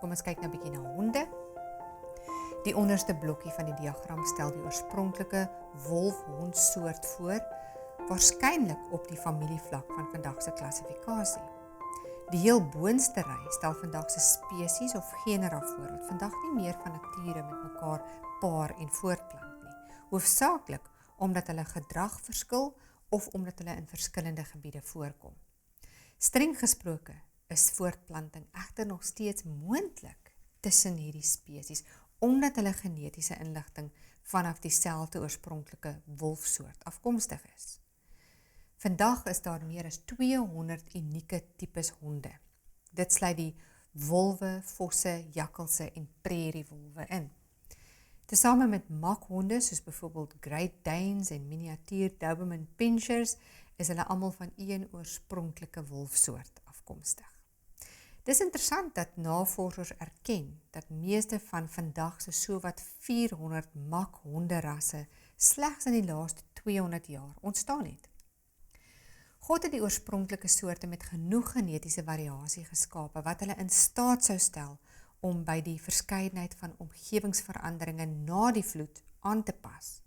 Kom ons kyk nou 'n bietjie na honde. Die onderste blokkie van die diagram stel die oorspronklike wolf-hond-soort voor, waarskynlik op die familievlak van vandag se klassifikasie. Die heel boonste ry stel vandag se spesies of genera voor, wat vandag nie meer van nature met mekaar paar en voortplant nie, hoofsaaklik omdat hulle gedrag verskil of omdat hulle in verskillende gebiede voorkom. Streng gesproke is voortplanting egter nog steeds moontlik tussen hierdie spesies, omdat hulle genetiese inligting vanaf dieselfde oorspronklike wolfsoort afkomstig is. Vandag is daar meer as 200 unieke tipes honde. Dit sluit die wolwe, vosse, jakkalse en prairiewolwe in. Tesame met makhonde, soos byvoorbeeld Great Danes en miniatuur Doberman Pinschers, is hulle almal van een oorspronklike wolfsoort afkomstig. Dis interessant dat navorsers erken dat meeste van vandag se sowat 400 makhonderasse slegs in die laaste 200 jaar ontstaan het. God het die oorspronklike soorte met genoeg genetiese variasie geskape wat hulle in staat sou stel om by die verskeidenheid van omgewingsveranderinge na die vloed aan te pas.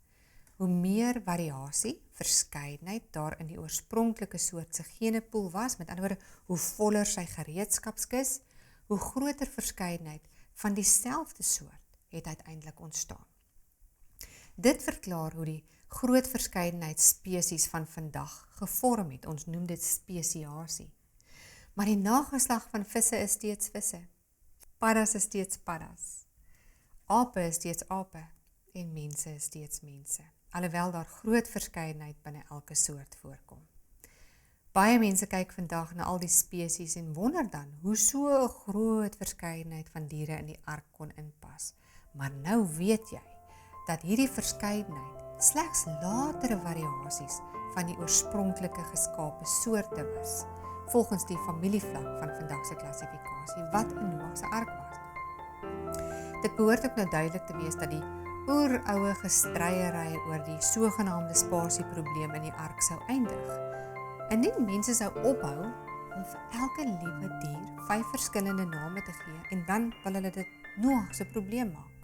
Hoe meer variasie, verskeidenheid daar in die oorspronklike soort se genepool was, met ander woorde, hoe voller sy gereedskapskis, hoe groter verskeidenheid van dieselfde soort het uiteindelik ontstaan. Dit verklaar hoe die groot verskeidenheid spesies van vandag gevorm het. Ons noem dit spesiasie. Maar die nageslag van visse is steeds visse. Paddas is steeds paddas. Ape is steeds ape en mense is steeds mense. Alhoewel daar groot verskeidenheid binne elke soort voorkom. Baie mense kyk vandag na al die spesies en wonder dan hoe so 'n groot verskeidenheid van diere in die ark kon inpas. Maar nou weet jy dat hierdie verskeidenheid slegs latere variasies van die oorspronklike geskape soorte was, volgens die familievlak van vandag se klassifikasie, wat in Noag se ark was. Dit behoort ook nou duidelik te wees dat die oeroue gestryery oor die sogenaamde spasieprobleem in die ark sou eindig. Indien mense sou ophou om vir elke liewe dier 5 verskillende name te gee, en dan wil hulle dit Noag se probleem maak.